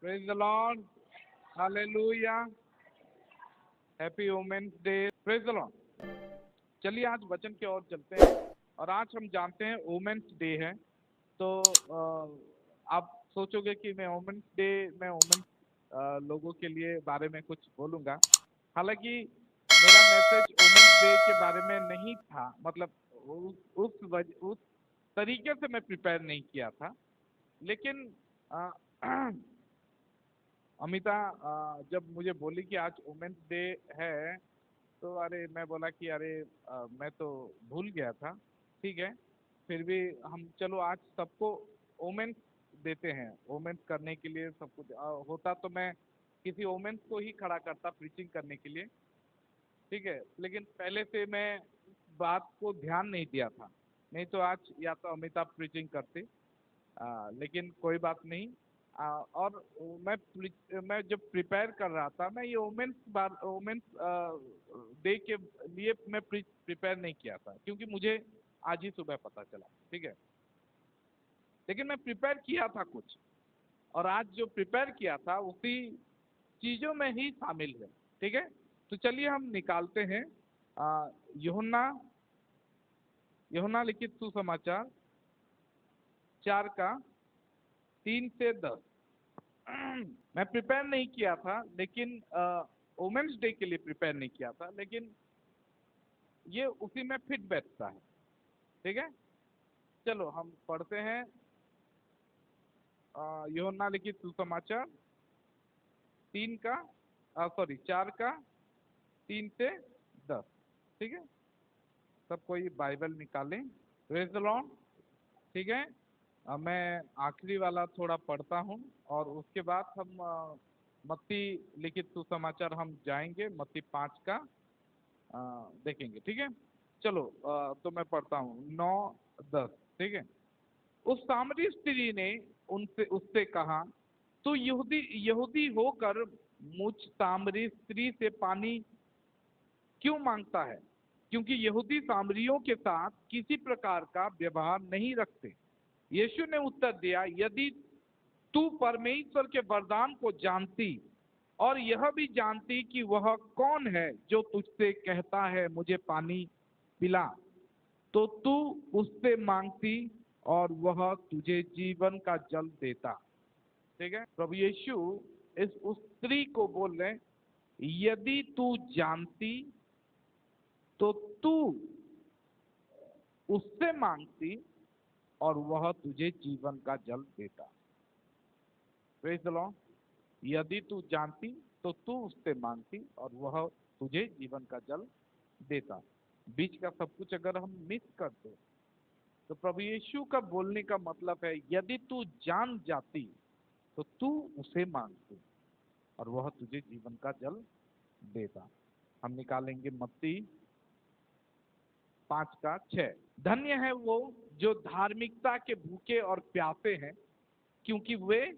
Praise the lord, hallelujah, happy women's day, praise the lord. चलिए आज वचन की ओर चलते हैं और आज हम जानते हैं वुमेन्स डे है। तो आप सोचोगे कि मैं वुमेन्स डे में वुमेन्स लोगों के लिए बारे में कुछ बोलूंगा। हालांकि मेरा मैसेज वुमेन्स डे के बारे में नहीं था, मतलब उस तरीके से मैं प्रिपेयर नहीं किया था। लेकिन अमिता जब मुझे बोली कि आज वुमेन्स डे है, तो अरे मैं बोला कि अरे मैं तो भूल गया था। ठीक है, फिर भी हम चलो आज सबको वुमेन्स देते हैं। वुमेन्स करने के लिए सब कुछ होता तो मैं किसी वुमेन्स को ही खड़ा करता प्रीचिंग करने के लिए। ठीक है, लेकिन पहले से मैं बात को ध्यान नहीं दिया था, नहीं तो आज या तो अमिता प्रीचिंग करती। लेकिन कोई बात नहीं। और मैं जब प्रिपेयर कर रहा था, मैं ये वुमेन्स डे के लिए मैं प्रिपेयर नहीं किया था, क्योंकि मुझे आज ही सुबह पता चला। ठीक है, लेकिन मैं प्रिपेयर किया था कुछ, और आज जो प्रिपेयर किया था उसी चीजों में ही शामिल है। ठीक है, तो चलिए हम निकालते हैं यूहन्ना लिखित सुसमाचार 4 का 3 से 10। मैं प्रिपेयर नहीं किया था, लेकिन वुमेन्स डे के लिए प्रिपेयर नहीं किया था, लेकिन ये उसी में फिट बैठता है। ठीक है, चलो हम पढ़ते हैं यूहन्ना लिखित सुसमाचार 4 का 3 से 10। ठीक है, सब कोई बाइबल निकालें। Praise the Lord. ठीक है, मैं आखिरी वाला थोड़ा पढ़ता हूँ और उसके बाद हम मत्ती लिखित सुसमाचार हम जाएंगे, मत्ती 5 का देखेंगे। ठीक है, चलो तो मैं पढ़ता हूँ 9-10। ठीक है, उस सामरी स्त्री ने उससे कहा, तू यहूदी होकर मुझ सामरी स्त्री से पानी क्यों मांगता है? क्योंकि यहूदी सामरियों के साथ किसी प्रकार का व्यवहार नहीं रखते। यीशु ने उत्तर दिया, यदि तू परमेश्वर के वरदान को जानती और यह भी जानती कि वह कौन है जो तुझसे कहता है मुझे पानी पिला, तो तू उससे मांगती और वह तुझे जीवन का जल देता। ठीक है, प्रभु यीशु उस स्त्री को बोल रहे, यदि तू जानती तो तू उससे मांगती और वह तुझे जीवन का जल देता। Praise the Lord. यदि तू जानती तो तू उससे मांगती और वह तुझे जीवन का जल देता। बीच का सब कुछ अगर हम मिस कर दे तो प्रभु यीशु का बोलने का मतलब है, यदि तू जान जाती तो तू उसे मांगती और वह तुझे जीवन का जल देता। हम निकालेंगे मत्ती 5 का 6। धन्य है वो जो धार्मिकता के भूखे और प्यासे हैं, क्योंकि वे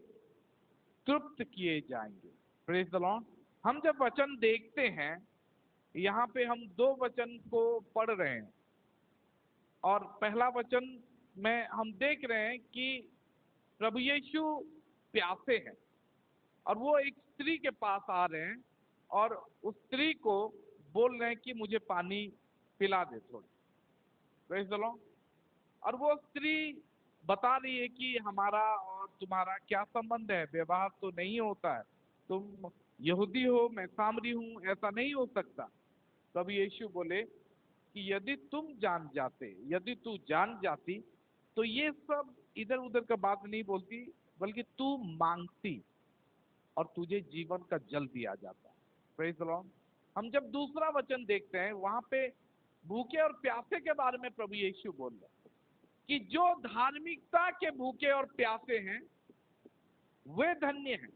तृप्त किए जाएंगे। Praise the Lord. हम जब वचन देखते हैं, यहाँ पे हम 2 वचन को पढ़ रहे हैं, और पहला वचन में हम देख रहे हैं कि प्रभु यीशु प्यासे हैं और वो एक स्त्री के पास आ रहे हैं और उस स्त्री को बोल रहे हैं कि मुझे पानी पिला दे थोड़ा। Praise the Lord. और वो स्त्री बता रही है कि हमारा और तुम्हारा क्या संबंध है, व्यवहार तो नहीं होता है, तुम यहूदी हो मैं सामरी हूं, ऐसा नहीं हो सकता। तब यीशु बोले कि यदि तू जान जाती तो ये सब इधर उधर का बात नहीं बोलती, बल्कि तू मांगती और तुझे जीवन का जल दिया जाता। Praise the Lord. हम जब दूसरा वचन देखते हैं, वहां पे भूखे और प्यासे के बारे में प्रभु यीशु बोल रहे हैं कि जो धार्मिकता के भूखे और प्यासे हैं वे धन्य हैं।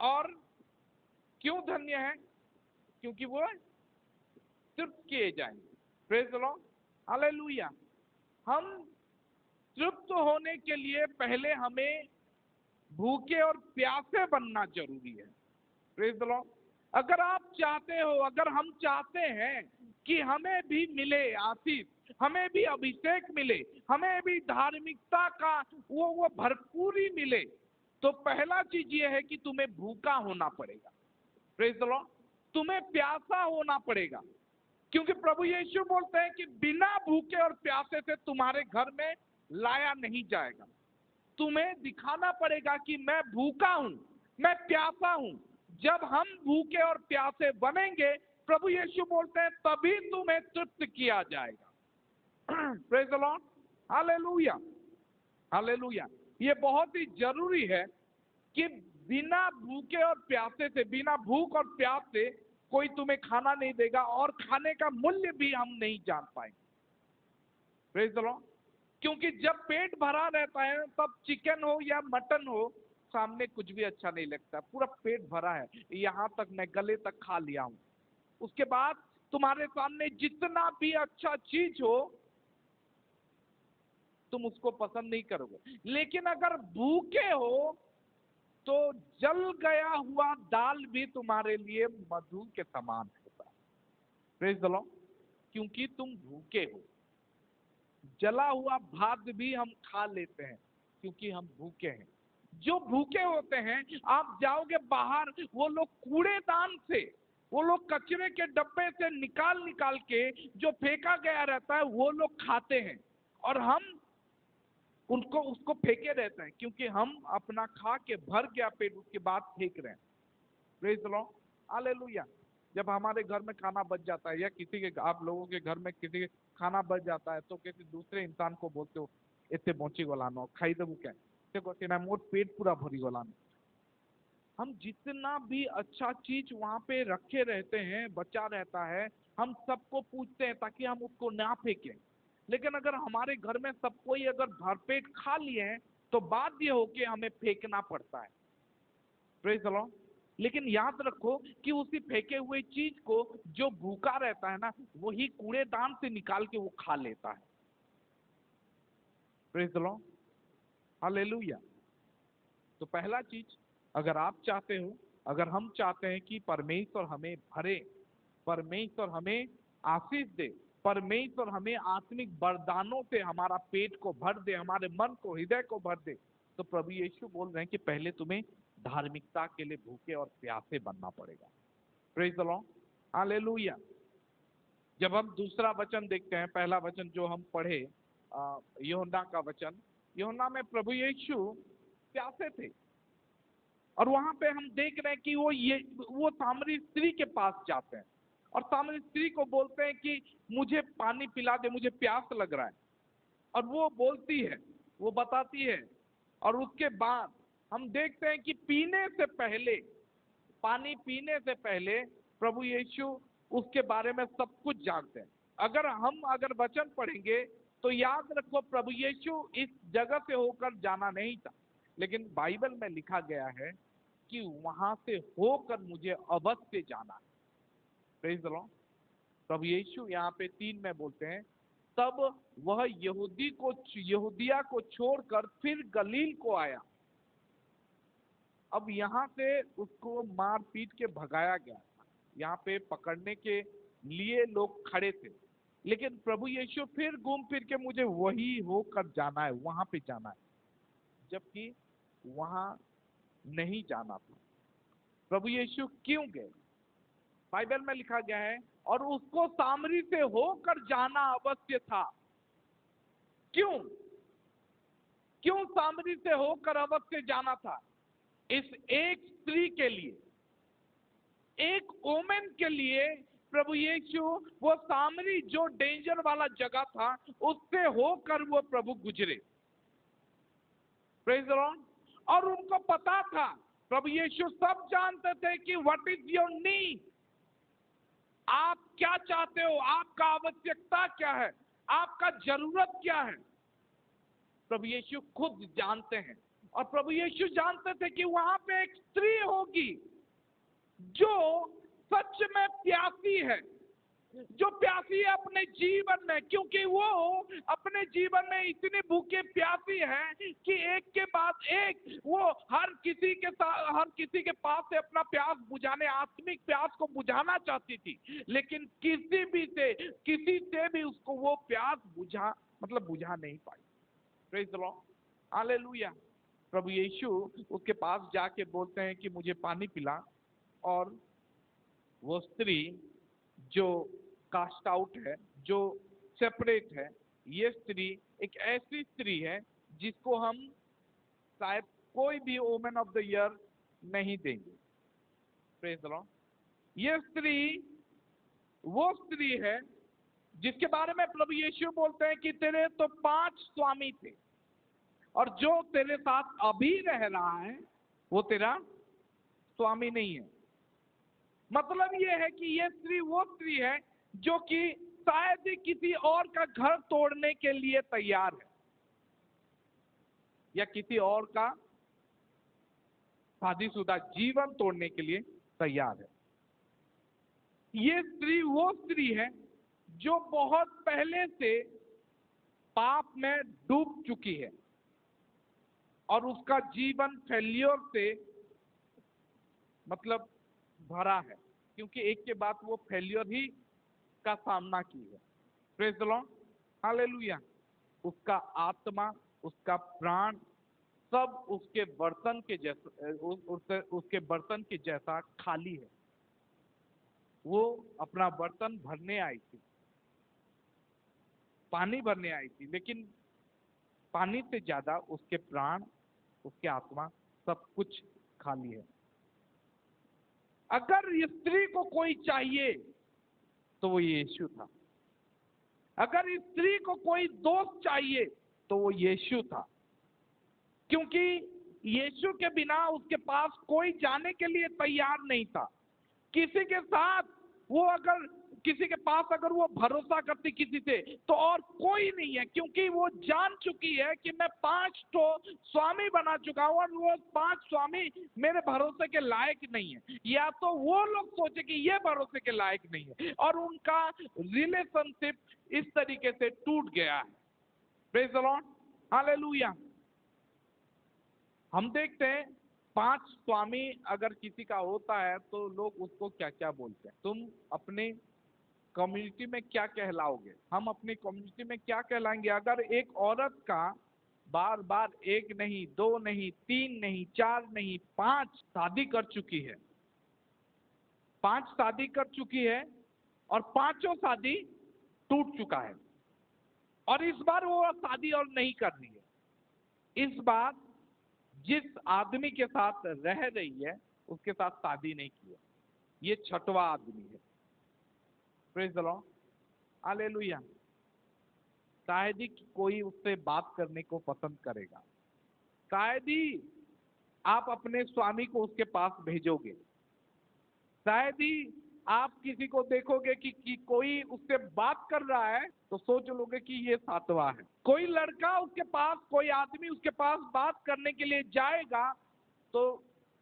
और क्यों धन्य हैं? क्योंकि वो तृप्त किए जाएंगे। Praise the lord, hallelujah. हम तृप्त होने के लिए पहले हमें भूखे और प्यासे बनना जरूरी है। Praise the Lord. अगर आप चाहते हो, अगर हम चाहते हैं कि हमें भी मिले आशीष, हमें भी अभिषेक मिले, हमें भी धार्मिकता का वो भरपूरी मिले, तो पहला चीज ये है कि तुम्हें भूखा होना पड़ेगा। Praise the Lord. तुम्हें प्यासा होना पड़ेगा, क्योंकि प्रभु यीशु बोलते हैं कि बिना भूखे और प्यासे से तुम्हारे घर में लाया नहीं जाएगा। तुम्हें दिखाना पड़ेगा कि मैं भूखा हूं, मैं प्यासा हूं। जब हम भूखे और प्यासे बनेंगे, प्रभु यीशु बोलते हैं, तभी तुम्हें तृप्त किया जाएगा। Praise the lord. Hallelujah, hallelujah. ये बहुत ही जरूरी है कि बिना भूखे और प्यासे से, बिना भूख और प्यास से कोई तुम्हें खाना नहीं देगा, और खाने का मूल्य भी हम नहीं जान पाएंगे। Praise the Lord. क्योंकि जब पेट भरा रहता है, तब चिकन हो या मटन हो, सामने कुछ भी अच्छा नहीं लगता। पूरा पेट भरा है, यहां तक मैं गले तक खा लिया हूं, उसके बाद तुम्हारे सामने जितना भी अच्छा चीज हो, तुम उसको पसंद नहीं करोगे। लेकिन अगर भूखे हो, तो जल गया हुआ दाल भी तुम्हारे लिए मधु के समान होता है। Praise the Lord. क्योंकि तुम भूखे हो। जला हुआ भात भी हम खा लेते हैं क्योंकि हम भूखे हैं। जो भूखे होते हैं, आप जाओगे बाहर, वो लोग कूड़ेदान से, वो लोग कचरे के डब्बे से निकाल निकाल के जो फेंका गया रहता है, वो लोग खाते हैं, और हम उनको उसको फेंके रहते हैं, क्योंकि हम अपना खा के भर गया पेट, उसके बाद फेंक रहे हैं। Praise the lord. हालेलुया। जब हमारे घर में खाना बच जाता है, या किसी के, आप लोगों के घर में किसी के खाना बच जाता है, तो किसी दूसरे इंसान को बोलते हो, इतने पहुंची गलानो खाई देबू क्या, देखो मोर पेट पूरा भरी गलानो। हम जितना भी अच्छा चीज वहां पे रखे रहते हैं, बचा रहता है, हम सबको पूछते हैं ताकि हम उसको ना फेंकें। लेकिन अगर हमारे घर में सब कोई अगर भरपेट खा लिए हैं, तो बाध्य होके हमें फेंकना पड़ता है। Praise the Lord. लेकिन याद रखो कि उसी फेंके हुए चीज को जो भूखा रहता है ना, वही कूड़ेदान से निकाल के वो खा लेता है। Praise the lord. हालेलुया। तो पहला चीज, अगर आप चाहते हो, अगर हम चाहते हैं कि परमेश्वर हमें भरे, परमेश्वर हमें आशीष दे, परमेश्वर हमें आत्मिक वरदानों से हमारा पेट को भर दे, हमारे मन को, हृदय को भर दे, तो प्रभु यीशु बोल रहे हैं कि पहले तुम्हें धार्मिकता के लिए भूखे और प्यासे बनना पड़ेगा। Praise the lord. हालेलुया। जब हम दूसरा वचन देखते हैं, पहला वचन जो हम पढ़े, यूहन्ना का वचन, यूहन्ना में प्रभु यीशु प्यासे थे, और वहां पे हम देख रहे हैं कि वो सामरी स्त्री के पास जाते हैं, और सामरी स्त्री को बोलते हैं कि मुझे पानी पिला दे, मुझे प्यास लग रहा है। और वो बोलती है, वो बताती है, और उसके बाद हम देखते हैं कि पीने से पहले, पानी पीने से पहले प्रभु यीशु उसके बारे में सब कुछ जानते हैं। अगर वचन पढ़ेंगे तो याद रखो, प्रभु यीशु इस जगह से होकर जाना नहीं था, लेकिन बाइबल में लिखा गया है कि वहां से होकर मुझे अवश्य जाना है। Praise the lord. प्रभु यीशु यहाँ पे 3 में बोलते हैं, तब वह यहूदिया को छोड़कर फिर गलील को आया। अब यहाँ से उसको मार पीट के भगाया गया था, यहाँ पे पकड़ने के लिए लोग खड़े थे, लेकिन प्रभु यीशु फिर घूम फिर के मुझे वही होकर जाना है, वहां पे जाना है, जबकि वहां नहीं जाना था। प्रभु यीशु क्यों गए? बाइबल में लिखा गया है, और उसको सामरी से होकर जाना अवश्य था। क्यों? क्यों सामरी से होकर अवश्य जाना था? इस एक स्त्री के लिए, एक वोमेन के लिए प्रभु यीशु वो सामरी जो डेंजर वाला जगह था, उससे होकर वो प्रभु गुजरे। Praise the Lord. और उनको पता था, प्रभु यीशु सब जानते थे कि व्हाट इज योर नीड, आप क्या चाहते हो, आपका आवश्यकता क्या है, आपका जरूरत क्या है। प्रभु यीशु खुद जानते हैं, और प्रभु यीशु जानते थे कि वहां पे एक स्त्री होगी जो सच में प्यासी है, जो प्यासी है अपने जीवन में, क्योंकि वो अपने जीवन में इतनी भूखे प्यासी है कि एक के बाद एक वो हर किसी के पास से अपना प्यास बुझाने, आत्मिक प्यास को बुझाना चाहती थी, लेकिन किसी से भी उसको वो प्यास बुझा नहीं पाई। Praise the lord. हालेलुया। प्रभु यीशु उसके पास जाके बोलते हैं कि मुझे पानी पिला, और वो स्त्री जो कास्ट आउट है, जो सेपरेट है, ये स्त्री एक ऐसी स्त्री है जिसको हम शायद कोई भी वुमेन ऑफ द ईयर नहीं देंगे। Praise the Lord. ये स्त्री वो स्त्री है जिसके बारे में प्रभु यीशु बोलते हैं कि तेरे तो 5 स्वामी थे, और जो तेरे साथ अभी रह रहा है वो तेरा स्वामी नहीं है। मतलब ये है कि ये स्त्री वो स्त्री है जो कि शायद ही किसी और का घर तोड़ने के लिए तैयार है, या किसी और का शादीशुदा जीवन तोड़ने के लिए तैयार है। ये स्त्री वो स्त्री है जो बहुत पहले से पाप में डूब चुकी है, और उसका जीवन फेल्योर से मतलब भरा है, क्योंकि एक के बाद वो फेल्योर ही का सामना की है। Praise the lord, hallelujah. उसका आत्मा, उसका प्राण सब उसके बर्तन के जैसा, उसके बर्तन के जैसा खाली है। वो अपना बर्तन भरने आई थी, पानी भरने आई थी, लेकिन पानी से ज्यादा उसके प्राण, उसके आत्मा सब कुछ खाली है। अगर स्त्री को कोई चाहिए तो वो यीशु था। अगर स्त्री को कोई दोस्त चाहिए तो वो यीशु था, क्योंकि यीशु के बिना उसके पास कोई जाने के लिए तैयार नहीं था। किसी के साथ वो अगर किसी के पास अगर वो भरोसा करती किसी से, तो और कोई नहीं है, क्योंकि वो जान चुकी है कि मैं 5 तो स्वामी बना चुका हूं, और वो 5 स्वामी मेरे भरोसे के लायक नहीं है, या तो वो लोग सोचे कि ये भरोसे के लायक नहीं है, और उनका रिलेशनशिप इस तरीके से टूट गया है। Praise the lord, hallelujah. हम देखते हैं 5 स्वामी अगर किसी का होता है तो लोग उसको क्या क्या बोलते हैं। तुम अपने कम्युनिटी में क्या कहलाओगे, हम अपनी कम्युनिटी में क्या कहलाएंगे? अगर एक औरत का बार बार 1 नहीं, 2 नहीं, 3 नहीं, 4 नहीं, 5 शादी कर चुकी है, 5 शादी कर चुकी है, और 5 शादी टूट चुका है, और इस बार वो शादी और नहीं कर रही है। इस बार जिस आदमी के साथ रह रही है उसके साथ शादी नहीं की है, ये 6वां आदमी है। Praise the lord, hallelujah. शायद ही कोई उससे बात करने को पसंद करेगा, शायद ही आप अपने स्वामी को उसके पास भेजोगे, शायद ही आप किसी को देखोगे कि कोई उससे बात कर रहा है तो सोच लोगे कि ये 7वां है। कोई लड़का उसके पास, कोई आदमी उसके पास बात करने के लिए जाएगा तो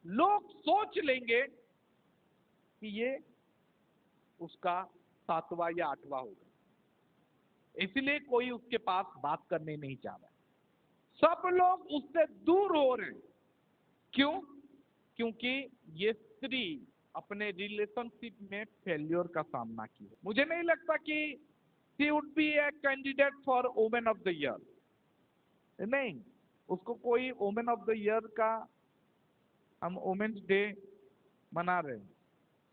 लोग सोच लेंगे कि ये उसका 7वां या 8वां होगा, इसलिए कोई उसके पास बात करने नहीं जा रहा है। सब लोग उससे दूर हो रहे हैं। क्यों? क्योंकि ये स्त्री अपने रिलेशनशिप में फेल्योर का सामना की है। मुझे नहीं लगता कि she would be a candidate for women of the year. नहीं, उसको कोई वुमेन ऑफ द ईयर का, हम वुमेन्स डे मना रहे हैं,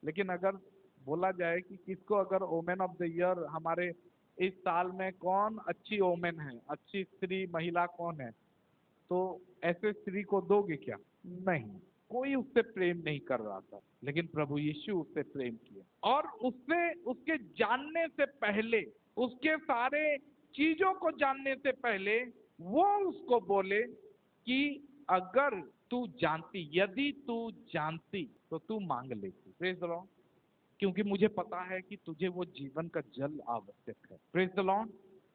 लेकिन अगर बोला जाए कि किसको अगर वुमेन ऑफ द ईयर हमारे इस साल में कौन अच्छी वुमेन है, अच्छी स्त्री महिला कौन है, तो ऐसे स्त्री को दोगे क्या? नहीं, कोई उससे प्रेम नहीं कर रहा था, लेकिन प्रभु यीशु उससे प्रेम किया, और उससे उसके जानने से पहले, उसके सारे चीजों को जानने से पहले वो उसको बोले कि अगर तू जानती, यदि तू जानती तो तू मांग लेती। प्रेज द लॉर्ड, क्योंकि मुझे पता है कि तुझे वो जीवन का जल आवश्यक है। Praise the lord,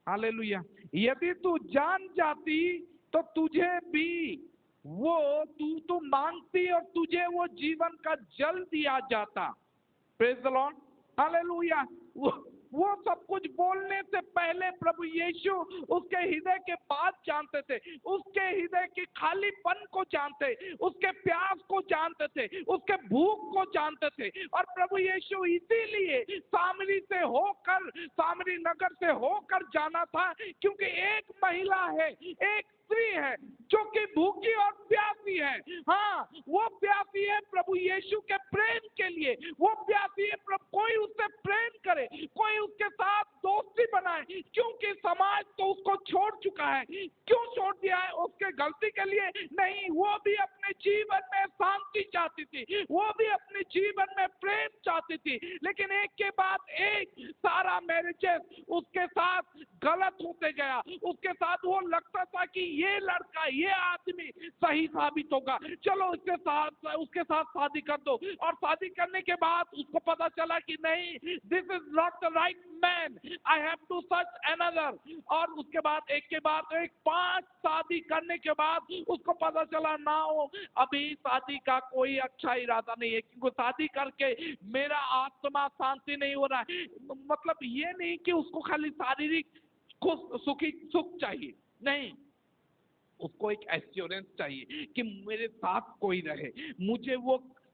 hallelujah. यदि तू जान जाती तो तुझे भी वो तू मांगती और तुझे वो जीवन का जल दिया जाता। Praise the lord, hallelujah. वो सब कुछ बोलने से पहले प्रभु यीशु उसके हृदय के बात जानते थे, उसके हृदय के खालीपन को जानते, उसके प्यास को जानते थे, उसके भूख को जानते थे। और प्रभु यीशु इसीलिए सामरी से होकर, सामरी नगर से होकर जाना था, क्योंकि एक महिला है, एक स्त्री है जो कि भूखी और प्यासी है। हाँ, वो प्यासी है प्रभु यीशु के प्रेम के लिए, वो प्यासी है कोई उससे प्रेम करे, कोई उसके साथ दोस्ती बनाए, क्योंकि समाज तो उसको छोड़ चुका है। क्यों छोड़ दिया है? उसके गलती के लिए नहीं, वो भी अपने जीवन में शांति चाहती थी, वो भी अपने जीवन में प्रेम चाहती थी, लेकिन एक के बाद एक सारा मैरिजेस उसके साथ गलत होते गया। उसके साथ वो लगता था कि ये लड़का, ये आदमी सही साबित होगा, चलो उसके साथ शादी कर दो। और शादी करने के बाद उसको पता चला कि नहीं, this is not the right man, I have to search another. और उसके बाद एक के बाद एक 5 शादी करने के बाद उसको पता चला ना, हो अभी शादी का कोई अच्छा इरादा नहीं है, क्योंकि शादी करके मेरा आत्मा शांति नहीं हो रहा है। मतलब ये नहीं कि उसको खाली शारीरिक सुख चाहिए, नहीं, उसको एक एश्योरेंस चाहिए कि मेरे साथ कोई रहे, मुझे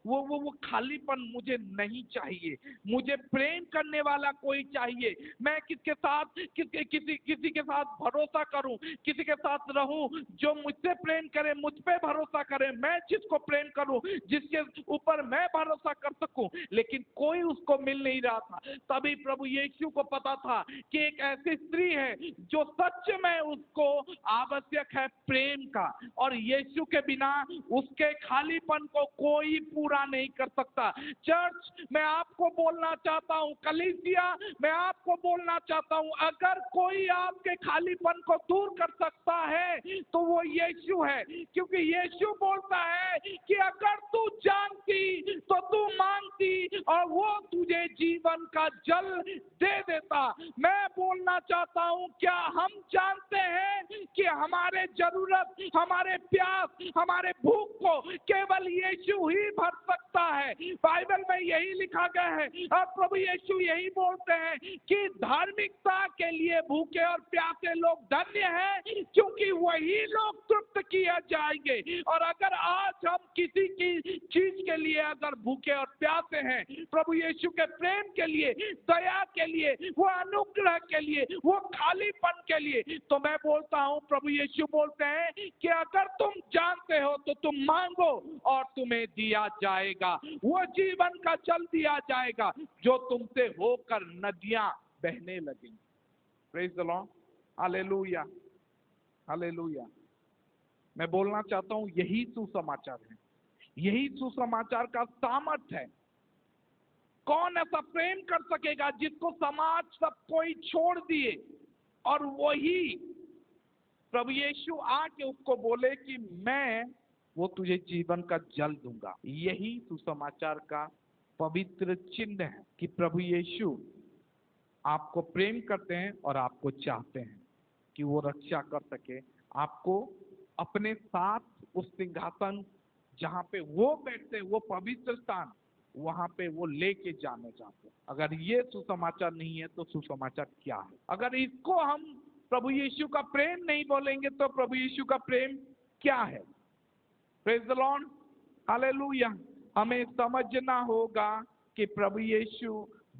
वो खालीपन मुझे नहीं चाहिए, मुझे प्रेम करने वाला कोई चाहिए। मैं किसी के साथ भरोसा करूं, किसी के साथ रहूं जो मुझसे प्रेम करे, मुझ पे भरोसा करे, मैं जिसको प्रेम करूं, जिसके ऊपर मैं भरोसा कर सकूं। लेकिन कोई उसको मिल नहीं रहा था। तभी प्रभु यीशु को पता था कि एक ऐसी स्त्री है जो सच में उसको आवश्यक है प्रेम का, और यीशु के बिना उसके खालीपन को कोई पूरा नहीं कर सकता। चर्च, मैं आपको बोलना चाहता हूं, कलीसिया, मैं आपको बोलना चाहता हूं, अगर कोई आपके खालीपन को दूर कर सकता है तो वो यीशु है। क्योंकि यीशु बोलता है कि अगर तू जानती तो तू मांगती और वो तुझे जीवन का जल दे देता। मैं बोलना चाहता हूं, क्या हम जानते हैं कि हमारे जरूरत, हमारे प्यास, हमारे भूख को केवल यीशु ही भर सकता है। बाइबल में यही लिखा गया है, और प्रभु यीशु यही बोलते हैं कि धार्मिकता के लिए भूखे और प्यासे लोग धन्य हैं, क्योंकि वही लोग तृप्त किए जाएंगे। और अगर आज हम किसी की चीज के लिए अगर भूखे और प्यासे हैं, प्रभु यीशु के प्रेम के लिए, दया के लिए, वो अनुग्रह के लिए, वो खालीपन के लिए, तो मैं बोलता हूं, प्रभु यीशु बोलते हैं कि अगर तुम जानते हो तो तुम मांगो और तुम्हें दिया जाएगा, वो जीवन का जल दिया जाएगा जो तुमसे होकर नदियां बहने लगेंगी। Praise the lord, hallelujah, hallelujah. मैं बोलना चाहता हूं, यही सुसमाचार है, यही सुसमाचार का सामर्थ है। कौन ऐसा प्रेम कर सकेगा जिसको समाज सब कोई छोड़ दिए, और वही प्रभु यीशु आके उसको बोले कि मैं वो तुझे जीवन का जल दूंगा। यही सुसमाचार का पवित्र चिन्ह है कि प्रभु यीशु आपको प्रेम करते हैं और आपको चाहते हैं कि वो रक्षा कर सके, आपको अपने साथ उस सिंहासन जहां पे वो बैठते हैं, वो पवित्र स्थान, वहां पे वो लेके जाने चाहते हैं। अगर ये सुसमाचार नहीं है तो सुसमाचार क्या है? अगर इसको हम प्रभु यीशु का प्रेम नहीं बोलेंगे तो प्रभु यीशु का प्रेम क्या है? Praise the lord, hallelujah. हमें समझना होगा कि प्रभु यीशु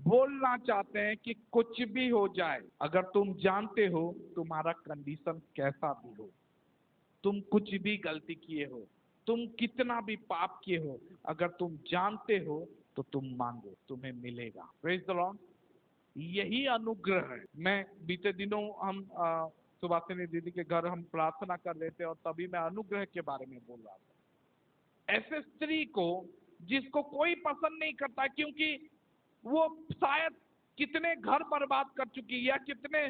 बोलना चाहते हैं कि कुछ भी हो जाए, अगर तुम जानते हो तुम्हारा कंडीशन कैसा भी हो, तुम कुछ भी गलती किए हो, तुम कितना भी पाप किए हो, अगर तुम जानते हो तो तुम मांगो, तुम्हें मिलेगा। प्रेज द लॉर्ड, यही अनुग्रह है। मैं बीते दिनों हम सुभाषिनी दीदी के घर हम प्रार्थना कर रहे थे, और तभी मैं अनुग्रह के बारे में बोल रहा था। ऐसे स्त्री को जिसको कोई पसंद नहीं करता, क्योंकि वो शायद कितने घर बर्बाद कर चुकी, या कितने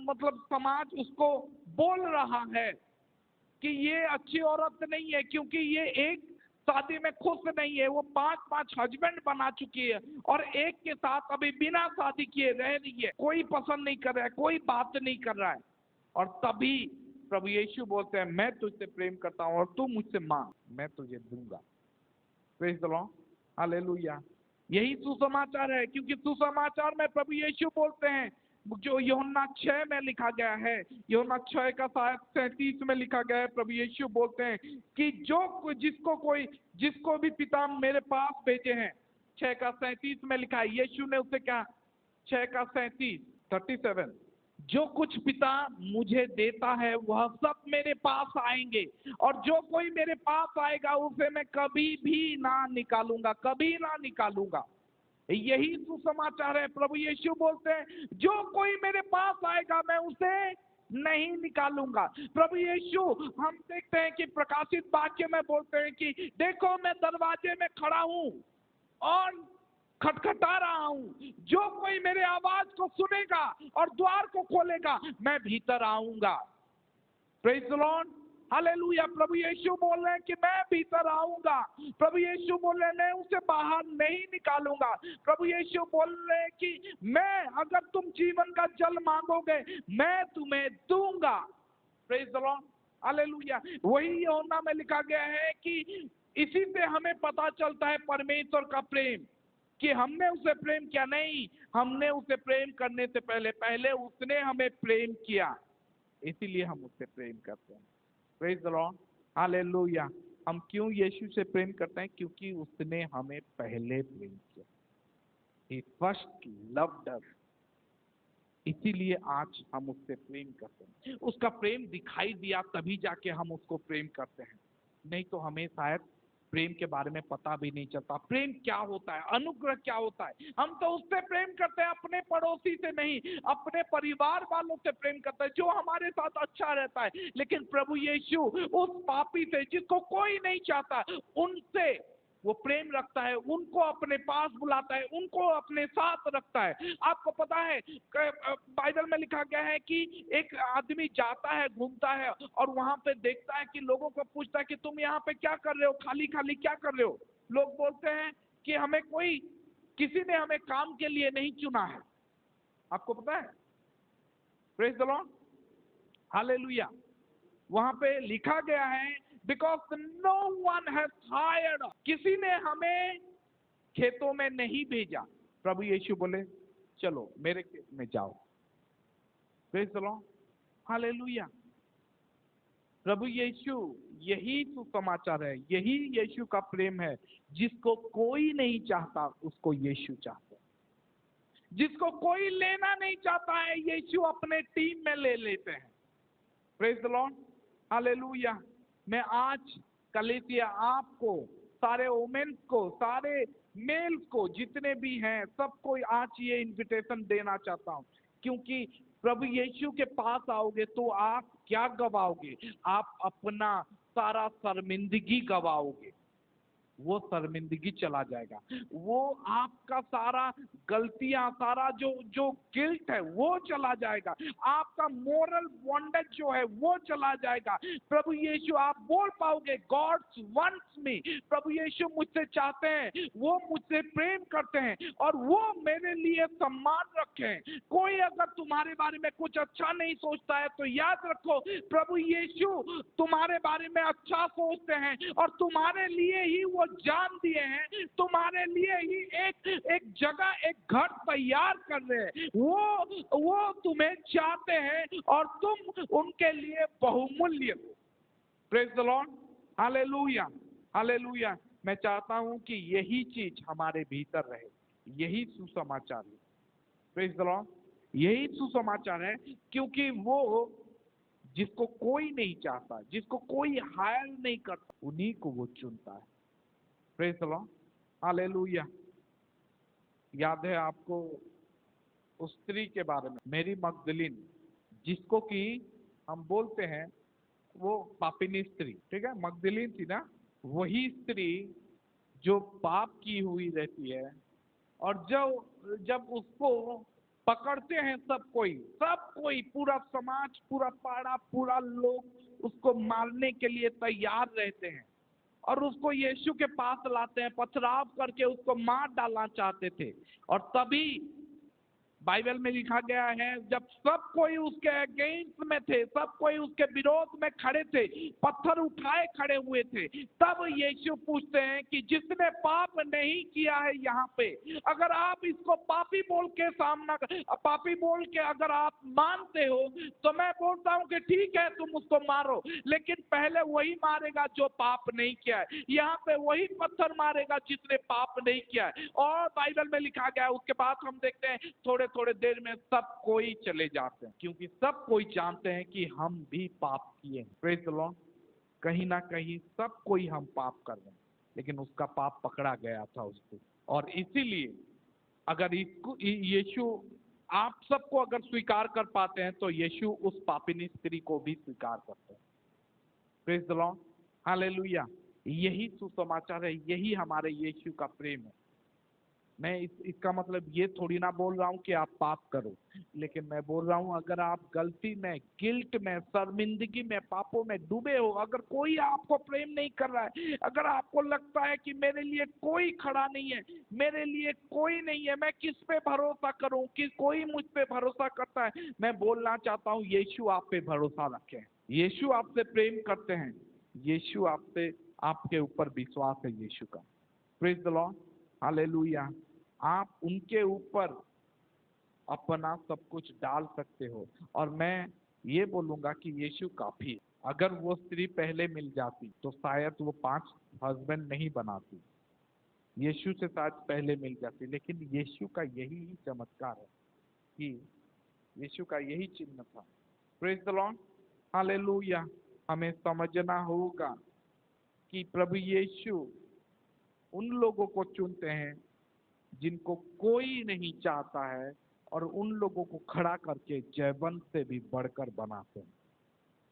मतलब समाज उसको बोल रहा है कि ये अच्छी औरत नहीं है, क्योंकि ये एक शादी में खुश नहीं है, वो 5-5 हस्बैंड बना चुकी है, और एक के साथ अभी बिना शादी किए रह रही है, कोई पसंद नहीं कर रहा है, कोई बात नहीं कर रहा है। और तभी प्रभु यीशु बोलते हैं, मैं तुझसे प्रेम करता हूं और तू मुझसे मांग, मैं तुझे दूंगा। Praise the lord, hallelujah. यही सुसमाचार है, क्योंकि सुसमाचार में प्रभु यीशु बोलते हैं, जो यूहन्ना 6 में लिखा गया है, यूहन्ना 6 का 37 में लिखा गया है, प्रभु यीशु बोलते हैं कि जिसको भी पिता मेरे पास भेजे हैं, 6 का 37 में लिखा है। यीशु ने उससे कहा, 6 का 37, जो कुछ पिता मुझे देता है वह सब मेरे पास आएंगे, और जो कोई मेरे पास आएगा उसे मैं कभी भी ना निकालूंगा, कभी ना निकालूंगा। यही सुसमाचार है। प्रभु यीशु बोलते हैं जो कोई मेरे पास आएगा मैं उसे नहीं निकालूंगा। प्रभु यीशु, हम देखते हैं कि प्रकाशित वाक्य में बोलते हैं कि देखो मैं दरवाजे में खड़ा हूं और खटखटा रहा हूं, जो कोई मेरे आवाज को सुनेगा और द्वार को खोलेगा मैं भीतर आऊंगा। Praise the lord, hallelujah. प्रभु यीशु बोल रहे हैं कि मैं भीतर आऊंगा। प्रभु यीशु बोल रहे हैं मैं उसे बाहर नहीं निकालूंगा। प्रभु यीशु बोल रहे हैं कि मैं, अगर तुम जीवन का जल मांगोगे मैं तुम्हें दूंगा। Praise the lord, hallelujah. वही यूहन्ना में लिखा गया है कि इसी से हमें पता चलता है परमेश्वर का प्रेम, कि हमने उसे प्रेम किया नहीं, हमने उसे प्रेम करने से पहले उसने हमें प्रेम किया, इसीलिए हम उससे प्रेम करते हैं। Praise the lord, hallelujah. हम क्यों यीशु से प्रेम करते हैं? क्योंकि उसने हमें पहले प्रेम किया। He first loved us। इसीलिए आज हम उससे प्रेम करते हैं। उसका प्रेम दिखाई दिया तभी जाके हम उसको प्रेम करते हैं, नहीं तो हमें शायद प्रेम के बारे में पता भी नहीं चलता। प्रेम क्या होता है, अनुग्रह क्या होता है। हम तो उससे प्रेम करते हैं, अपने पड़ोसी से नहीं, अपने परिवार वालों से प्रेम करते हैं जो हमारे साथ अच्छा रहता है। लेकिन प्रभु यीशु उस पापी से जिसको कोई नहीं चाहता, उनसे वो प्रेम रखता है, उनको अपने पास बुलाता है, उनको अपने साथ रखता है। आपको पता है बाइबल में लिखा गया है कि एक आदमी जाता है, घूमता है और वहां पे देखता है कि लोगों को पूछता है कि तुम यहाँ पे क्या कर रहे हो, खाली खाली क्या कर रहे हो। लोग बोलते हैं कि हमें किसी ने हमें काम के लिए नहीं चुना है। आपको पता है? Praise the lord, hallelujah. वहां पे लिखा गया है because no one has hired, किसी ने हमें खेतों में नहीं भेजा। प्रभु यीशु बोले चलो मेरे खेत में जाओ। Praise the lord, hallelujah. प्रभु यीशु, यही सुसमाचार है, यही यीशु का प्रेम है। जिसको कोई नहीं चाहता उसको यीशु चाहता है, जिसको कोई लेना नहीं चाहता है यीशु अपने टीम में ले लेते हैं। Praise the lord, hallelujah. मैं आज कलीसिया आपको, सारे वोमेन्स को, सारे मेल्स को, जितने भी हैं सबको आज ये इनविटेशन देना चाहता हूं, क्योंकि प्रभु यीशु के पास आओगे तो आप क्या गवाओगे? आप अपना सारा शर्मिंदगी गवाओगे। वो शर्मिंदगी चला जाएगा, वो आपका सारा गलतियां, सारा जो जो गिल्ट है वो चला जाएगा, आपका मोरल बॉन्डेज जो है वो चला जाएगा। प्रभु यीशु, आप बोल पाओगे गॉड्स वांट्स मी, प्रभु यीशु मुझसे चाहते हैं, वो मुझसे प्रेम करते हैं और वो मेरे लिए सम्मान रखे हैं। कोई अगर तुम्हारे बारे में कुछ अच्छा नहीं सोचता है तो याद रखो प्रभु यीशु तुम्हारे बारे में अच्छा सोचते हैं और तुम्हारे लिए ही वो जान दिए हैं, तुम्हारे लिए ही एक जगह, एक घर तैयार कर रहे हैं। वो तुम्हें चाहते हैं और तुम उनके लिए बहुमूल्य हो। Praise the lord, hallelujah, hallelujah. मैं चाहता हूं कि यही चीज हमारे भीतर रहे, यही सुसमाचार है। प्रेज द लॉर्ड, यही सुसमाचार है, क्योंकि वो जिसको कोई नहीं चाहता, जिसको कोई हायर नहीं करता, उन्हीं को वो चुनता है। Praise the lord, hallelujah. याद है आपको उस स्त्री के बारे में, मेरी मगदलीन, जिसको कि हम बोलते हैं वो पापिनी स्त्री, ठीक है, मगदलीन थी ना, वही स्त्री जो पाप की हुई रहती है, और जब उसको पकड़ते हैं सब कोई, पूरा समाज, पूरा पाड़ा, पूरा लोग उसको मारने के लिए तैयार रहते हैं और उसको यीशु के पास लाते हैं, पथराव करके उसको मार डालना चाहते थे। और तभी बाइबल में लिखा गया है जब सब कोई उसके अगेंस्ट में थे, सब कोई उसके विरोध में खड़े थे, पत्थर उठाए खड़े हुए थे, तब यीशु पूछते हैं कि जिसने पाप नहीं किया है यहाँ पे, अगर आप इसको पापी बोल के अगर आप मानते हो तो मैं बोलता हूँ कि ठीक है तुम उसको मारो, लेकिन पहले वही मारेगा जो पाप नहीं किया है। यहाँ पे वही पत्थर मारेगा जिसने पाप नहीं किया है। और बाइबल में लिखा गया है, उसके बाद हम देखते हैं थोड़े थोड़े देर में सब कोई चले जाते हैं, क्योंकि सब कोई जानते हैं कि हम भी पाप किए हैं। Praise the Lord. कहीं ना कहीं सब कोई हम पाप कर रहे हैं, लेकिन उसका पाप पकड़ा गया था उसको। और इसीलिए अगर इसको यीशु, आप सबको अगर स्वीकार कर पाते हैं तो यीशु उस पापिनी स्त्री को भी स्वीकार करते हैं। Praise the lord, hallelujah. यही सुसमाचार है, यही हमारे यीशु का प्रेम है। मैं इसका मतलब ये थोड़ी ना बोल रहा हूँ कि आप पाप करो, लेकिन मैं बोल रहा हूँ अगर आप गलती में, गिल्ट में, शर्मिंदगी में, पापों में डूबे हो, अगर कोई आपको प्रेम नहीं कर रहा है, अगर आपको लगता है कि मेरे लिए कोई खड़ा नहीं है, मेरे लिए कोई नहीं है, मैं किस पे भरोसा करूं, कि कोई मुझ पे भरोसा करता है, मैं बोलना चाहता हूँ यीशु आप पे भरोसा रखें। यीशु आपसे प्रेम करते हैं, यीशु आपसे, आपके ऊपर विश्वास है यीशु का। Praise the lord, hallelujah. आप उनके ऊपर अपना सब कुछ डाल सकते हो। और मैं ये बोलूंगा कि यीशु काफी है। अगर वो स्त्री पहले मिल जाती तो शायद वो 5 हस्बैंड नहीं बनाती, यीशु से शायद पहले मिल जाती। लेकिन यीशु का यही चमत्कार है कि यीशु का यही चिन्ह था। Praise the lord, hallelujah. हमें समझना होगा कि प्रभु यीशु उन लोगों को चुनते हैं जिनको कोई नहीं चाहता है, और उन लोगों को खड़ा करके जयवंत से भी बढ़कर बनाते हैं।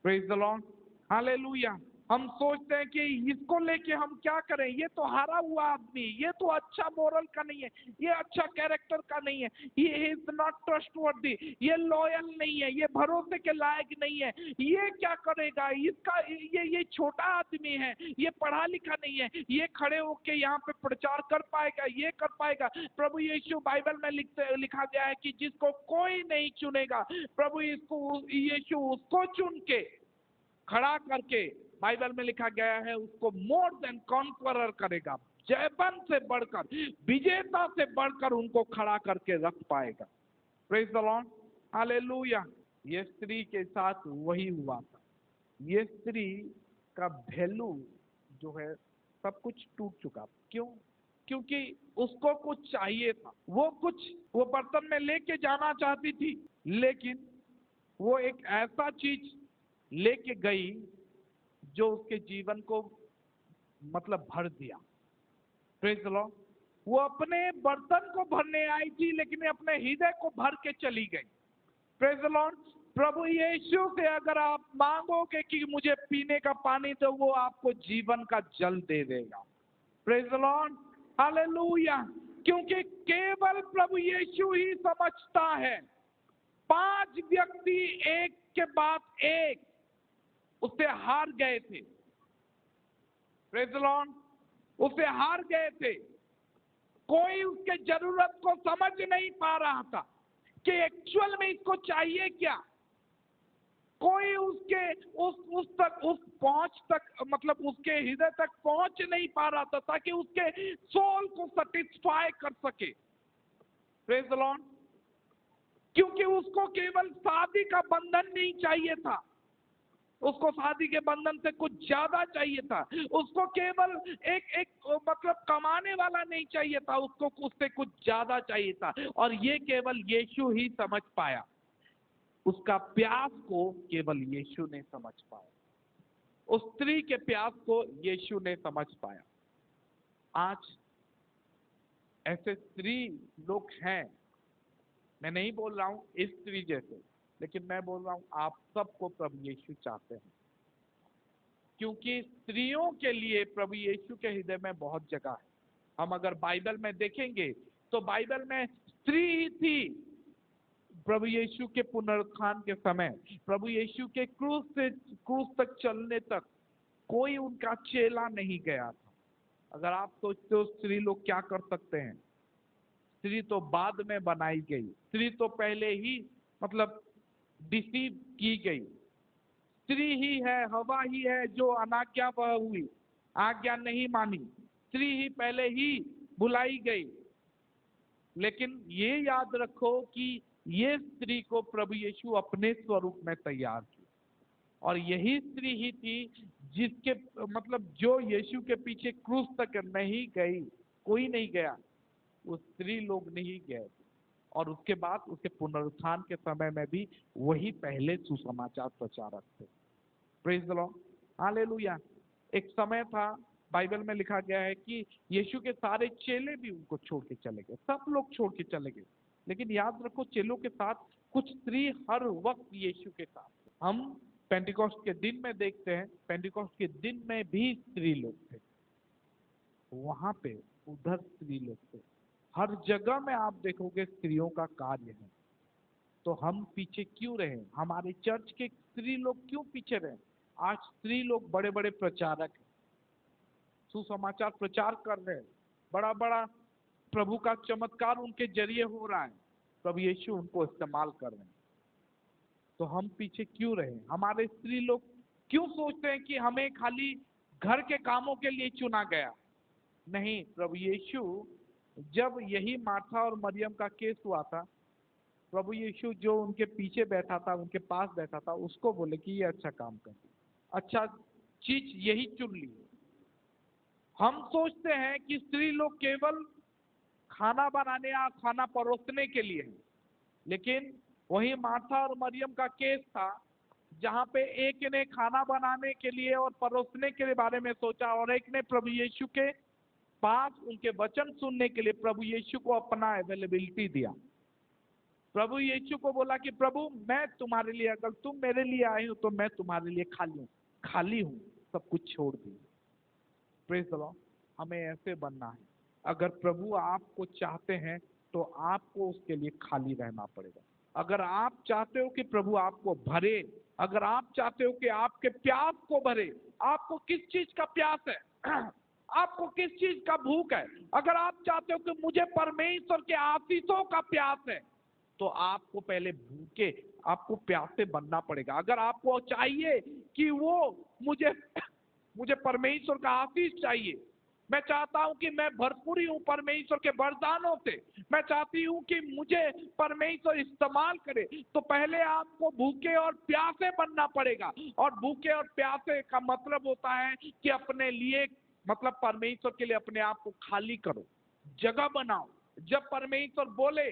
Praise the lord, hallelujah. हम सोचते हैं कि इसको लेके हम क्या करें, ये तो हारा हुआ आदमी, ये तो अच्छा मोरल का नहीं है, ये अच्छा कैरेक्टर का नहीं है, ये इज नॉट ट्रस्टवर्दी, ये लॉयल नहीं है, ये भरोसे के लायक नहीं है, ये क्या करेगा, इसका ये छोटा आदमी है, ये पढ़ा लिखा नहीं है, ये खड़े होके यहाँ पे प्रचार कर पाएगा, ये कर पाएगा। प्रभु यीशु, बाइबल में लिखा गया है कि जिसको कोई नहीं चुनेगा, प्रभु यीशु उसको चुन के खड़ा करके, बाइबल में लिखा गया है, उसको मोर देन कॉन्करर करेगा, जयवंत से बढ़कर, विजेता से बढ़कर उनको खड़ा करके रख पाएगा। Praise the lord, hallelujah. ये स्त्री के साथ वही हुआ था। ये स्त्री का वैल्यू जो है, सब कुछ टूट चुका। क्यों? क्योंकि उसको कुछ चाहिए था, वो बर्तन में लेके जाना चाहती थी, लेकिन वो एक ऐसा चीज लेके गई जो उसके जीवन को मतलब भर दिया। Praise the Lord. वो अपने बर्तन को भरने आई थी, लेकिन अपने हृदय को भर के चली गई। Praise the lord. प्रभु यीशु से अगर आप मांगोगे कि मुझे पीने का पानी, तो वो आपको जीवन का जल दे देगा। Praise the lord, hallelujah. क्योंकि केवल प्रभु यीशु ही समझता है। 5 व्यक्ति एक के बाद एक उससे हार गए थे। प्रेज द लॉर्ड, उससे हार गए थे। कोई उसके जरूरत को समझ नहीं पा रहा था कि एक्चुअल में इसको चाहिए क्या। कोई उसके उस पहुंच तक, मतलब उसके हृदय तक पहुंच नहीं पा रहा था, ताकि उसके सोल को सेटिस्फाई कर सके। Praise the Lord. क्योंकि उसको केवल शादी का बंधन नहीं चाहिए था, उसको शादी के बंधन से कुछ ज्यादा चाहिए था। उसको केवल एक मतलब कमाने वाला नहीं चाहिए था, उसको उससे कुछ ज्यादा चाहिए था। और ये केवल यीशु ही समझ पाया। उसका प्यास को केवल यीशु ने समझ पाया। उस स्त्री के प्यास को यीशु ने समझ पाया। आज ऐसे स्त्री लोग हैं, मैं नहीं बोल रहा हूं इस स्त्री जैसे, लेकिन मैं बोल रहा हूं आप सबको प्रभु यीशु चाहते हैं। क्योंकि स्त्रियों के लिए प्रभु यीशु के हृदय में बहुत जगह है। हम अगर बाइबल में देखेंगे तो बाइबल में स्त्री ही थी प्रभु यीशु के पुनरुत्थान के समय। प्रभु यीशु के क्रूस तक चलने तक कोई उनका चेला नहीं गया था। अगर आप सोचते हो स्त्री लोग क्या कर सकते हैं, स्त्री तो बाद में बनाई गई, स्त्री तो पहले ही मतलब डिसीव की गई। स्त्री ही है, हवा ही है जो अनाज्ञा वह हुई, आज्ञा नहीं मानी, स्त्री ही पहले ही बुलाई गई। लेकिन ये याद रखो कि ये स्त्री को प्रभु यीशु अपने स्वरूप में तैयार की, और यही स्त्री ही थी जिसके मतलब जो यीशु के पीछे क्रूस तक नहीं गई, कोई नहीं गया, वो स्त्री लोग नहीं गए। और उसके बाद उसके पुनरुत्थान के समय में भी वही पहले सुसमाचार प्रचारक थे। Praise the lord, hallelujah. एक समय था, बाइबल में लिखा गया है कि यीशु के सारे चेले भी उनको छोड़ के चले गए, सब लोग छोड़ के चले गए। लेकिन याद रखो, चेलों के साथ कुछ स्त्री हर वक्त यीशु के साथ थे। हम पेंटिकॉस्ट के दिन में देखते हैं, पेंटिकॉस्ट के दिन में भी स्त्री लोग थे वहां पे, उधर स्त्री लोग थे। हर जगह में आप देखोगे स्त्रियों का कार्य है। तो हम पीछे क्यों रहे? हमारे चर्च के स्त्री लोग क्यों पीछे रहे? आज स्त्री लोग बड़े बड़े प्रचारक हैं, सुसमाचार प्रचार कर रहे हैं, बड़ा बड़ा प्रभु का चमत्कार उनके जरिए हो रहा है, प्रभु यीशु उनको इस्तेमाल कर रहे हैं। तो हम पीछे क्यों रहे? हमारे स्त्री लोग क्यों सोचते हैं कि हमें खाली घर के कामों के लिए चुना गया? नहीं, प्रभु यीशु, जब यही मार्था और मरियम का केस हुआ था, प्रभु यीशु जो उनके पीछे बैठा था, उनके पास बैठा था, उसको बोले कि ये अच्छा काम कर, अच्छा चीज यही चुन ली। हम सोचते हैं कि स्त्री लोग केवल खाना बनाने या खाना परोसने के लिए है, लेकिन वही मार्था और मरियम का केस था, जहां पे एक ने खाना बनाने के लिए और परोसने के बारे में सोचा और एक ने प्रभु यीशु के पास उनके वचन सुनने के लिए प्रभु यीशु को अपना अवेलेबिलिटी दिया। प्रभु यीशु को बोला कि प्रभु, मैं तुम्हारे लिए, अगर तुम मेरे लिए आए हो तो मैं तुम्हारे लिए खाली हूं, सब कुछ छोड़ दी। प्रेज द लॉर्ड, हमें ऐसे बनना है। अगर प्रभु आपको चाहते हैं तो आपको उसके लिए खाली रहना पड़ेगा। अगर आप चाहते हो कि प्रभु आपको भरे, अगर आप चाहते हो कि आपके प्यास को भरे, आपको किस चीज का प्यास है, आपको किस चीज का भूख है, अगर आप चाहते हो कि मुझे परमेश्वर के आशीषों का प्यास है, तो आपको पहले भूखे, आपको प्यासे बनना पड़ेगा। अगर आपको चाहिए कि वो मुझे परमेश्वर का आशीष चाहिए, मैं चाहता हूं कि मैं भरपूरी हूं परमेश्वर के वरदानों से, मैं चाहती हूं कि मुझे परमेश्वर इस्तेमाल करे, तो पहले आपको भूखे और प्यासे बनना पड़ेगा। और भूखे और प्यासे का मतलब होता है कि अपने लिए, मतलब परमेश्वर के लिए अपने आप को खाली करो, जगह बनाओ। जब परमेश्वर बोले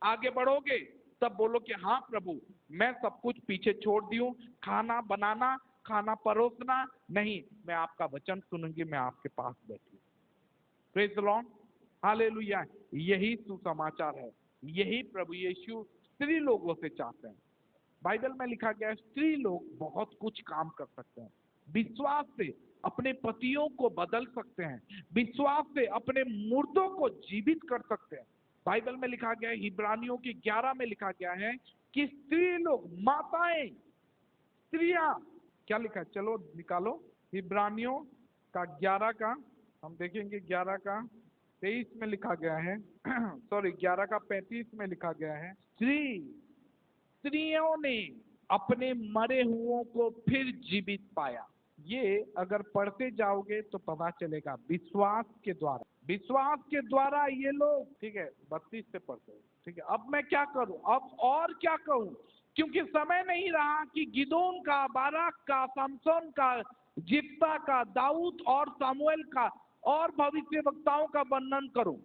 आगे बढ़ोगे, तब बोलो कि हाँ प्रभु, मैं सब कुछ पीछे छोड़ दी हूं, खाना बनाना, खाना परोसना नहीं, मैं आपका वचन सुनूंगी, मैं आपके पास बैठी। Praise the lord, hallelujah. यही सुसमाचार है, यही प्रभु यीशु स्त्री लोगों से चाहते हैं। बाइबल में लिखा गया है, स्त्री लोग बहुत कुछ काम कर सकते हैं। विश्वास से अपने पतियों को बदल सकते हैं, विश्वास से अपने मुर्दों को जीवित कर सकते हैं। बाइबल में लिखा गया है, इब्रानियों की 11 में लिखा गया है कि स्त्री लोग, माताएं, स्त्रियां, क्या लिखा है, चलो निकालो, इब्रानियों का 11 का हम देखेंगे, 11 का 23 में लिखा गया है सॉरी 11 का 35 में लिखा गया है, स्त्रियों ने अपने मरे हुओं को फिर जीवित पाया। ये अगर पढ़ते जाओगे तो पता चलेगा, विश्वास के द्वारा, विश्वास के द्वारा ये लोग, ठीक है 32 से पढ़ते हैं, ठीक है। अब मैं क्या करूं, अब और क्या कहूं, क्योंकि समय नहीं रहा कि गिदोन का, बाराक का, समसोन का, जिप्ता का, दाऊद और सामुएल का और भविष्यवक्ताओं का वर्णन करूं।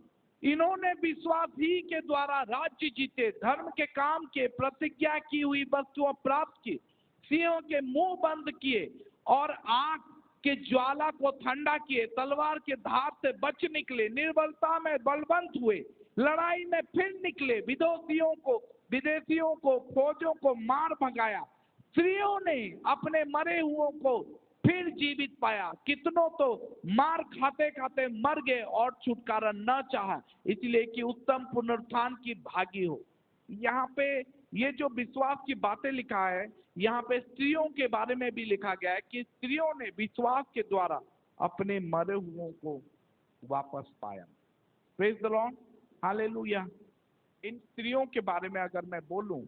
इन्होंने विश्वास ही के द्वारा राज्य जीते, धर्म के काम किए, प्रतिज्ञा की हुई वस्तुओं प्राप्त की, सिंहों के मुंह बंद किए और आग के ज्वाला को ठंडा किए, तलवार के धार से बच निकले, निर्बलता में बलवंत हुए, लड़ाई में फिर निकले, विदेशियों को, फौजों को मार भगाया। स्त्रियों ने अपने मरे हुओं को फिर जीवित पाया, कितनों तो मार खाते खाते मर गए और छुटकारा न चाहा, इसलिए कि उत्तम पुनरुत्थान की भागी हो। यहाँ पे ये जो विश्वास की बातें लिखा है, यहाँ पे स्त्रियों के बारे में भी लिखा गया है कि स्त्रियों ने विश्वास के द्वारा अपने मरे हुओं को वापस पाया। Praise the lord, hallelujah. इन स्त्रियों के बारे में अगर मैं बोलूं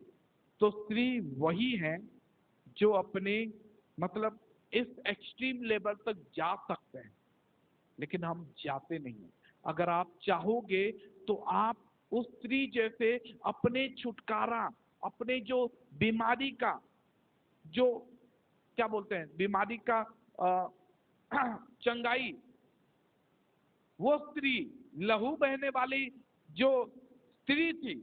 तो स्त्री वही है जो अपने, मतलब इस एक्सट्रीम लेवल तक जा सकते हैं, लेकिन हम जाते नहीं हैं। अगर आप चाहोगे तो आप उस स्त्री जैसे अपने छुटकारा, अपने जो बीमारी का, जो क्या बोलते हैं, बीमारी का चंगाई, वो स्त्री, लहू बहने वाली जो स्त्री थी,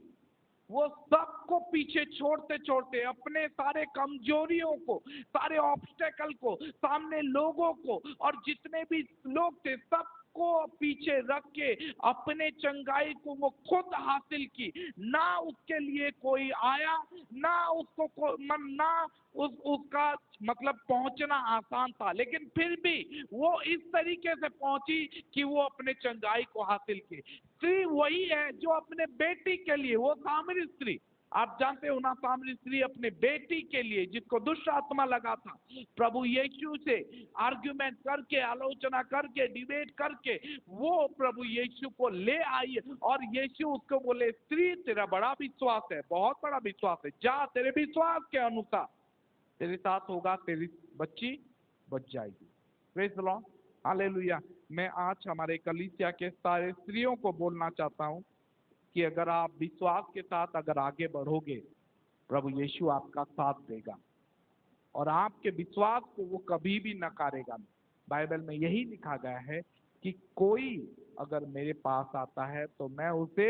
वो सबको पीछे छोड़ते छोड़ते अपने सारे कमजोरियों को, सारे ऑब्स्टेकल को, सामने लोगों को और जितने भी लोग थे सबको पीछे रख के अपने चंगाई को वो खुद हासिल की। ना उसके लिए कोई आया, ना उसको ना उसका मतलब पहुंचना आसान था, लेकिन फिर भी वो इस तरीके से पहुंची कि वो अपने चंगाई को हासिल की। स्त्री वही है जो अपने बेटी के लिए, वो सामरी स्त्री, आप जानते हो ना, सामरी स्त्री अपने बेटी के लिए जिसको दुष्ट आत्मा लगा था, प्रभु यीशु से आर्ग्यूमेंट करके, आलोचना करके, डिबेट करके वो प्रभु यीशु को ले आई और यीशु उसको बोले, स्त्री तेरा बड़ा विश्वास है, बहुत बड़ा विश्वास है, जा तेरे विश्वास के अनुसार तेरे साथ होगा, तेरी बच्ची बच जाएगी। Praise the lord, hallelujah. मैं आज हमारे कलीसिया के सारे स्त्रियों को बोलना चाहता हूं कि अगर आप विश्वास के साथ अगर आगे बढ़ोगे, प्रभु यीशु आपका साथ देगा और आपके विश्वास को वो कभी भी नकारेगा नहीं। बाइबल में यही लिखा गया है कि कोई अगर मेरे पास आता है तो मैं उसे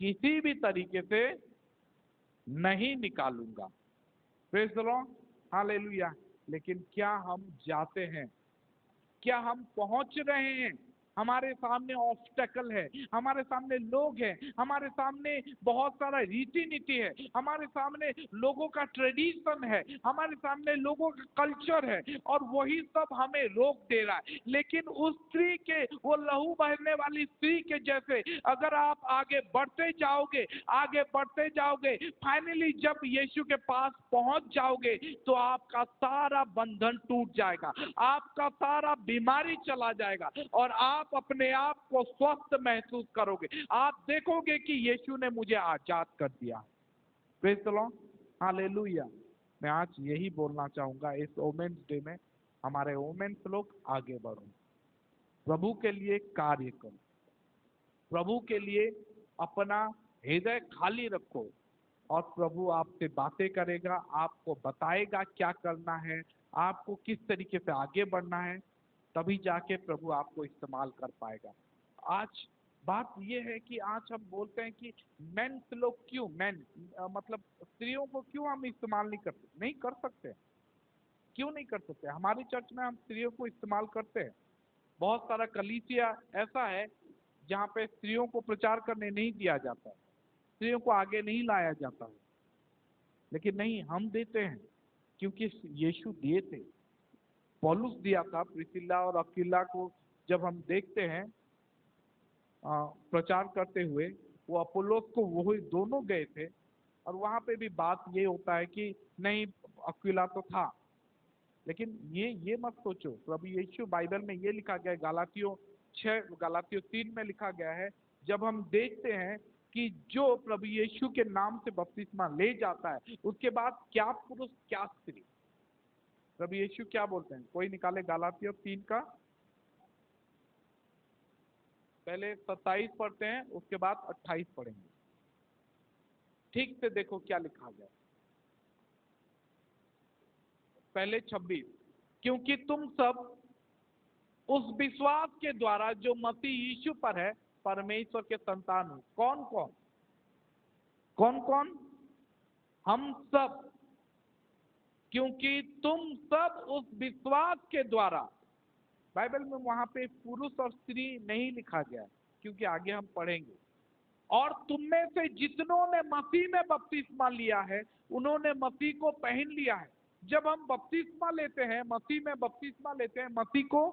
किसी भी तरीके से नहीं निकालूंगा। Praise the lord, hallelujah. लेकिन क्या हम जाते हैं? क्या हम पहुंच रहे हैं? हमारे सामने ऑब्स्टेकल है, हमारे सामने लोग हैं, हमारे सामने बहुत सारा रीति नीति है, हमारे सामने लोगों का ट्रेडिशन है, हमारे सामने लोगों का कल्चर है और वही सब हमें रोक दे रहा है। लेकिन उस स्त्री के, वो लहू बहने वाली स्त्री के जैसे अगर आप आगे बढ़ते जाओगे, आगे बढ़ते जाओगे, फाइनली जब यीशु के पास पहुंच जाओगे तो आपका सारा बंधन टूट जाएगा, आपका सारा बीमारी चला जाएगा और आप अपने आप को स्वस्थ महसूस करोगे। आप देखोगे कि यीशु ने मुझे आजाद कर दिया। Praise the lord, hallelujah. मैं आज यही बोलना चाहूंगा इस वुमेन्स डे में, हमारे वुमेन्स लोग आगे बढ़ो, प्रभु के लिए कार्य करो, प्रभु के लिए अपना हृदय खाली रखो और प्रभु आपसे बातें करेगा, आपको बताएगा क्या करना है, आपको किस तरीके से आगे बढ़ना है, तभी जाके प्रभु आपको इस्तेमाल कर पाएगा। आज बात यह है कि आज हम बोलते हैं कि मेन लोग क्यों, मतलब स्त्रियों को क्यों हम इस्तेमाल नहीं करते? नहीं कर सकते। क्यों नहीं कर सकते? हमारी चर्च में हम स्त्रियों को इस्तेमाल करते हैं। बहुत सारा कलीसिया ऐसा है जहाँ पे स्त्रियों को प्रचार करने नहीं दिया जाता है, स्त्रियों को आगे नहीं लाया जाता है, लेकिन नहीं, हम देते हैं क्योंकि यीशु दिए थे। पौलुस दिया था। प्रिसिल्ला और अक्विला को जब हम देखते हैं प्रचार करते हुए, वो अपोलोस को वही दोनों गए थे और वहां पे भी बात ये होता है कि नहीं, अक्विला तो था, लेकिन ये मत सोचो, प्रभु यीशु बाइबल में ये लिखा गया है, गलातियों 3 में लिखा गया है, जब हम देखते हैं कि जो प्रभु यीशु के नाम से बपतिस्मा ले जाता है, उसके बाद क्या पुरुष क्या स्त्री, प्रभु यीशु क्या बोलते हैं? कोई निकाले गलातियों 3 का, पहले 27 पढ़ते हैं, उसके बाद 28 पढ़ेंगे। ठीक से देखो क्या लिखा गया। पहले 26, क्योंकि तुम सब उस विश्वास के द्वारा जो मसीह यीशु पर है परमेश्वर के संतान हो। कौन कौन? कौन कौन? हम सब, क्योंकि तुम सब उस विश्वास के द्वारा। बाइबल में वहां पे पुरुष और स्त्री नहीं लिखा गया है, क्योंकि आगे हम पढ़ेंगे। और तुम में से जितनों ने मसीह में बपतिस्मा लिया है, उन्होंने मसीह को पहन लिया है। जब हम बपतिस्मा लेते हैं, मसीह में बपतिस्मा लेते हैं, मसीह को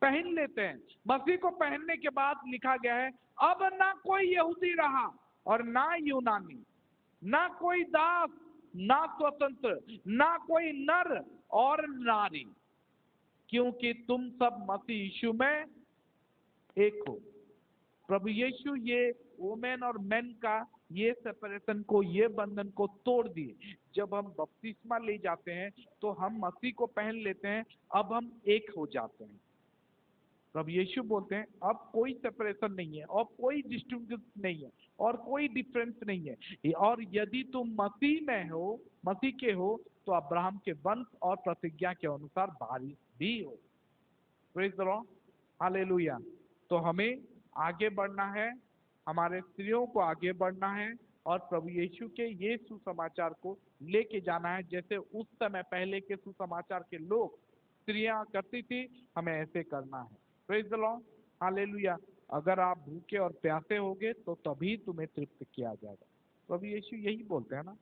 पहन लेते हैं। मसीह को पहनने के बाद लिखा गया है, अब ना कोई यहूदी रहा और ना यूनानी, ना कोई दास ना स्वतंत्र, ना कोई नर और नारी, क्योंकि तुम सब मसीह यीशु में एक हो। प्रभु यीशु ये वुमेन और मेन का ये सेपरेशन को, ये बंधन को तोड़ दिए। जब हम बपतिस्मा ले जाते हैं तो हम मसीह को पहन लेते हैं, अब हम एक हो जाते हैं। प्रभु यीशु बोलते हैं अब कोई सेपरेशन नहीं है और कोई डिस्टिंक्शन नहीं है और कोई डिफरेंस नहीं है। और यदि तुम मसीह में हो, मसीह के हो, तो अब्राहम के वंश और प्रतिज्ञा के अनुसार वारिस भी हो। Praise the lord, hallelujah. तो हमें आगे बढ़ना है, हमारे स्त्रियों को आगे बढ़ना है, और प्रभु यीशु के ये सुसमाचार को लेके जाना है, जैसे उस समय पहले के सुसमाचार के लोग स्त्रियां करती थी, हमें ऐसे करना है। Praise the lord, hallelujah. अगर आप भूखे और प्यासे होगे तो तभी तुम्हें तृप्त किया जाएगा। प्रभु यीशु यही बोलते हैं ना,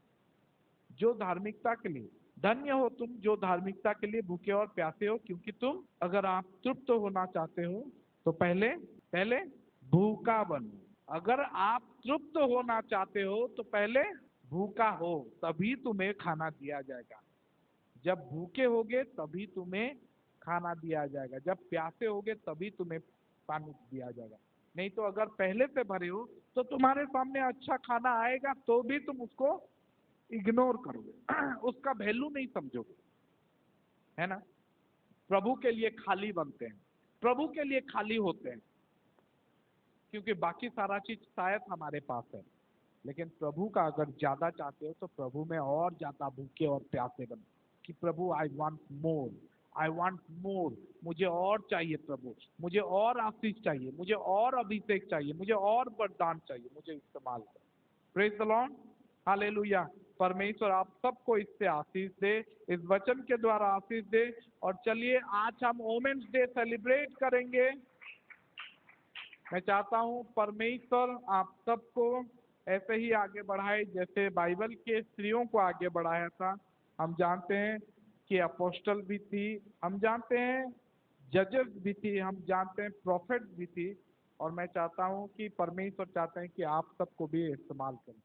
जो धार्मिकता के लिए, धन्य हो तुम जो धार्मिकता के लिए भूखे और प्यासे हो, क्योंकि तुम, अगर आप तृप्त होना चाहते हो तो पहले पहले भूखा बनो। अगर आप तृप्त होना चाहते हो तो पहले भूखा हो, तभी तुम्हें खाना दिया जाएगा। जब भूखे होगे तभी तुम्हें खाना दिया जाएगा, जब प्यासे होगे तभी तुम्हें पानी दिया जाएगा। नहीं तो अगर पहले से भरे हो तो तुम्हारे सामने अच्छा खाना आएगा तो भी तुम उसको इग्नोर करोगे, उसका वैल्यू नहीं समझोगे, है ना। प्रभु के लिए खाली बनते हैं, प्रभु के लिए खाली होते हैं, क्योंकि बाकी सारा चीज शायद हमारे पास है, लेकिन प्रभु का अगर ज्यादा चाहते हो तो प्रभु में और ज्यादा भूखे और प्यासे बनो कि प्रभु I want more, I want more, मुझे और चाहिए प्रभु, मुझे और आशीष चाहिए, मुझे और अभिषेक चाहिए, मुझे और वरदान चाहिए, मुझे इस्तेमाल करो। Praise the lord, hallelujah. परमेश्वर आप सबको इससे आशीष दे, इस वचन के द्वारा आशीष दे। और चलिए आज हम वोमेन्स डे सेलिब्रेट करेंगे। मैं चाहता हूं परमेश्वर आप सबको ऐसे ही आगे बढ़ाए जैसे बाइबल के स्त्रियों को आगे बढ़ाया था। हम जानते हैं कि अपोस्टल भी थी, हम जानते हैं जजेस भी थी, हम जानते हैं प्रॉफिट भी थी, और मैं चाहता हूं कि परमेश्वर चाहते हैं कि आप सबको भी इस्तेमाल करें।